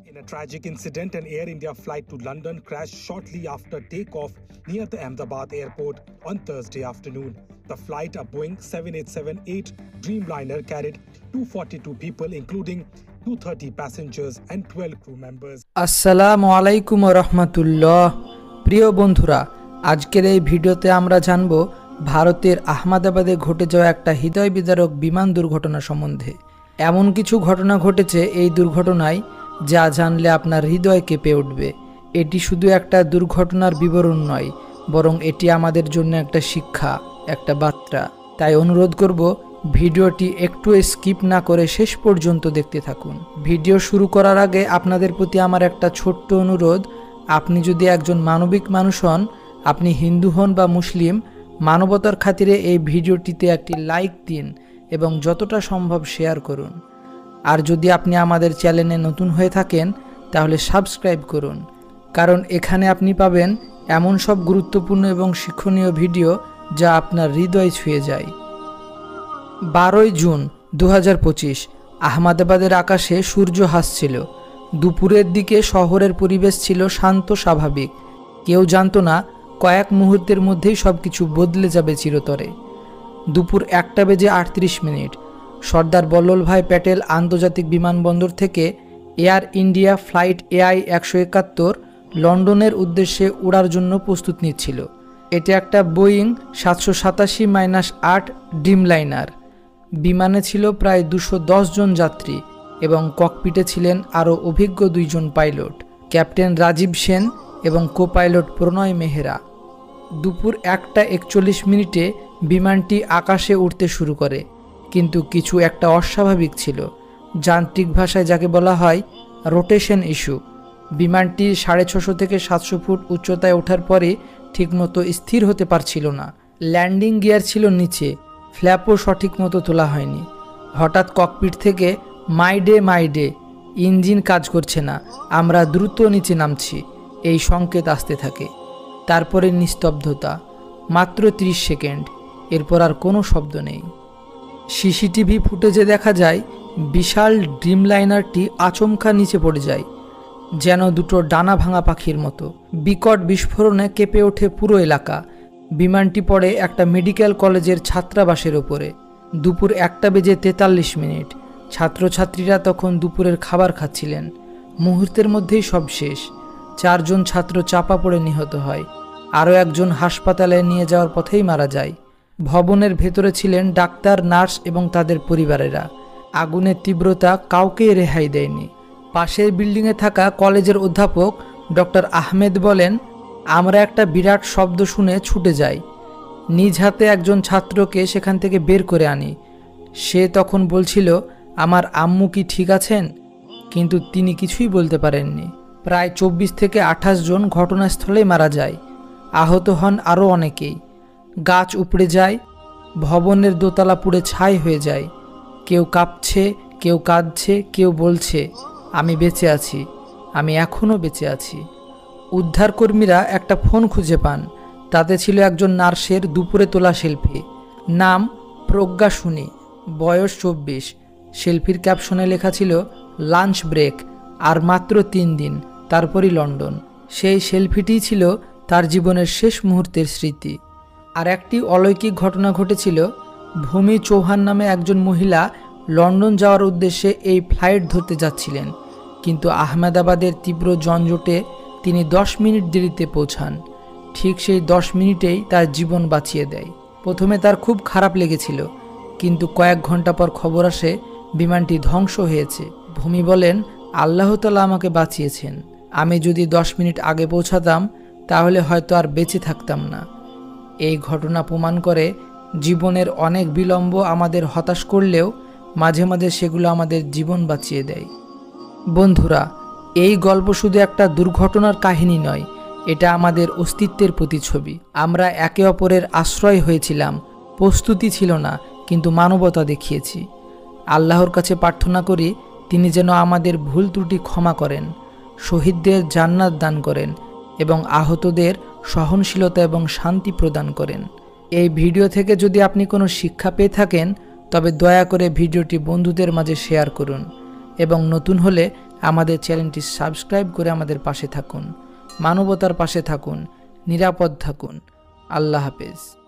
In a tragic incident, an Air India flight to London crashed shortly after takeoff near the Ahmedabad airport on Thursday afternoon. The flight, a Boeing 787-8 Dreamliner, carried 242 people, including 230 passengers and 12 crew members. আসসালামু আলাইকুম ওয়া রাহমাতুল্লাহ। প্রিয় বন্ধুরা, আজকের এই ভিডিওতে আমরা জানব ভারতের আহমেদাবাদে ঘটে যাওয়া একটা হৃদয় বিদারক বিমান দুর্ঘটনা সম্বন্ধে। এমন কিছু ঘটনা ঘটেছে এই দুর্ঘটনায় যা জানলে আপনার হৃদয় কেঁপে উঠবে। এটি শুধু একটা দুর্ঘটনার বিবরণ নয়, বরং এটি আমাদের জন্য একটা শিক্ষা, একটা বার্তা। তাই অনুরোধ করব ভিডিওটি একটু স্কিপ না করে শেষ পর্যন্ত দেখতে থাকুন। ভিডিও শুরু করার আগে আপনাদের প্রতি আমার একটা ছোট্ট অনুরোধ, আপনি যদি একজন মানবিক মানুষ হন, আপনি হিন্দু হন বা মুসলিম, মানবতার খাতিরে এই ভিডিওটিতে একটি লাইক দিন এবং যতটা সম্ভব শেয়ার করুন। আর যদি আপনি আমাদের চ্যানেলে নতুন হয়ে থাকেন তাহলে সাবস্ক্রাইব করুন, কারণ এখানে আপনি পাবেন এমন সব গুরুত্বপূর্ণ এবং শিক্ষণীয় ভিডিও যা আপনার হৃদয় ছুঁয়ে যায়। 12 জুন 2025 আহমেদাবাদের আকাশে সূর্য হাসছিল। দুপুরের দিকে শহরের পরিবেশ ছিল শান্ত, স্বাভাবিক। কেউ জানতো না কয়েক মুহূর্তের মধ্যেই সব কিছু বদলে যাবে চিরতরে। দুপুর 1:38 সর্দার বল্লভভাই প্যাটেল আন্তর্জাতিক বিমানবন্দর থেকে এয়ার ইন্ডিয়া ফ্লাইট AI-171 লন্ডনের উদ্দেশ্যে উড়ার জন্য প্রস্তুত নিচ্ছিল। এটা একটা বোয়িং 787-8 ড্রিমলাইনার। বিমানে ছিল প্রায় 210 জন যাত্রী এবং ককপিটে ছিলেন আরও অভিজ্ঞ 2 জন পাইলট, ক্যাপ্টেন রাজীব সেন এবং কো-পাইলট প্রণয় মেহরা। দুপুর 1:41 বিমানটি আকাশে উঠতে শুরু করে, কিন্তু কিছু একটা অস্বাভাবিক ছিল। যান্ত্রিক ভাষায় যাকে বলা হয় রোটেশন ইস্যু। বিমানটি 650 থেকে 700 ফুট উচ্চতায় ওঠার পরে ঠিকমতো স্থির হতে পারছিল না। ল্যান্ডিং গিয়ার ছিল নিচে, ফ্ল্যাপও সঠিক মতো তোলা হয়নি। হঠাৎ ককপিট থেকে মাইডে মাইডে, ইঞ্জিন কাজ করছে না, আমরা দ্রুত নিচে নামছি, এই সংকেত আসতে থাকে। তারপরে নিস্তব্ধতা, মাত্র 30 সেকেন্ড। এরপর আর কোনো শব্দ নেই। সিসিটিভি ফুটেজে দেখা যায় বিশাল ড্রিমলাইনারটি আচমকা নিচে পড়ে যায়, যেন দুটো ডানা ভাঙা পাখির মতো। বিকট বিস্ফোরণে কেঁপে ওঠে পুরো এলাকা। বিমানটি পড়ে একটা মেডিকেল কলেজের ছাত্রাবাসের ওপরে। দুপুর 1:43 ছাত্রছাত্রীরা তখন দুপুরের খাবার খাচ্ছিলেন। মুহূর্তের মধ্যেই সব শেষ। 4 জন ছাত্র চাপা পড়ে নিহত হয়, আরও একজন হাসপাতালে নিয়ে যাওয়ার পথেই মারা যায়। ভবনের ভেতরে ছিলেন ডাক্তার, নার্স এবং তাদের পরিবারেরা। আগুনের তীব্রতা কাউকেই রেহাই দেয়নি। পাশের বিল্ডিংয়ে থাকা কলেজের অধ্যাপক ডক্টর আহমেদ বলেন, আমরা একটা বিরাট শব্দ শুনে ছুটে যাই। নিজ হাতে একজন ছাত্রকে সেখান থেকে বের করে আনি। সে তখন বলছিল, আমার আম্মু কি ঠিক আছেন? কিন্তু তিনি কিছুই বলতে পারেননি। প্রায় 24 থেকে 28 জন ঘটনাস্থলেই মারা যায়। আহত হন আরও অনেকেই। গাছ উপড়ে যায়, ভবনের দোতলা পুড়ে ছাই হয়ে যায়। কেউ কাঁপছে, কেউ কাঁদছে, কেউ বলছে, আমি বেঁচে আছি, আমি এখনও বেঁচে আছি। উদ্ধারকর্মীরা একটা ফোন খুঁজে পান। তাতে ছিল একজন নার্সের দুপুরে তোলা সেলফি। নাম প্রজ্ঞা সুনি, বয়স 24। সেলফির ক্যাপশনে লেখা ছিল লাঞ্চ ব্রেক, আর মাত্র 3 দিন, তারপরই লন্ডন। সেই সেলফিটিই ছিল তার জীবনের শেষ মুহূর্তের স্মৃতি। আর একটি অলৌকিক ঘটনা ঘটেছিল। ভূমি চৌহান নামে একজন মহিলা লন্ডন যাওয়ার উদ্দেশ্যে এই ফ্লাইট ধরতে যাচ্ছিলেন, কিন্তু আহমেদাবাদের তীব্র যানজটে তিনি 10 মিনিট দেরিতে পৌঁছান। ঠিক সেই 10 মিনিটেই তার জীবন বাঁচিয়ে দেয়। প্রথমে তার খুব খারাপ লেগেছিল, কিন্তু কয়েক ঘন্টা পর খবর আসে বিমানটি ধ্বংস হয়েছে। ভূমি বলেন, আল্লাহ তাআলা আমাকে বাঁচিয়েছেন। আমি যদি 10 মিনিট আগে পৌঁছাতাম তাহলে হয়তো আর বেঁচে থাকতাম না। এই ঘটনা প্রমাণ করে জীবনের অনেক বিলম্ব আমাদের হতাশ করলেও মাঝে মাঝে সেগুলো আমাদের জীবন বাঁচিয়ে দেয়। বন্ধুরা, এই গল্প শুধু একটা দুর্ঘটনার কাহিনী নয়, এটা আমাদের অস্তিত্বের প্রতিচ্ছবি। আমরা একে অপরের আশ্রয় হয়েছিলাম, প্রস্তুতি ছিল না, কিন্তু মানবতা দেখিয়েছি। আল্লাহর কাছে প্রার্থনা করি তিনি যেন আমাদের ভুল ত্রুটি ক্ষমা করেন, শহীদদের জান্নাত দান করেন এবং আহতদের সহনশীলতা এবং শান্তি প্রদান করেন। এই ভিডিও থেকে যদি আপনি কোনো শিক্ষা পেয়ে থাকেন তবে দয়া করে ভিডিওটি বন্ধুদের মাঝে শেয়ার করুন এবং নতুন হলে আমাদের চ্যানেলটি সাবস্ক্রাইব করে আমাদের পাশে থাকুন। মানবতার পাশে থাকুন, নিরাপদ থাকুন। আল্লাহ হাফেজ।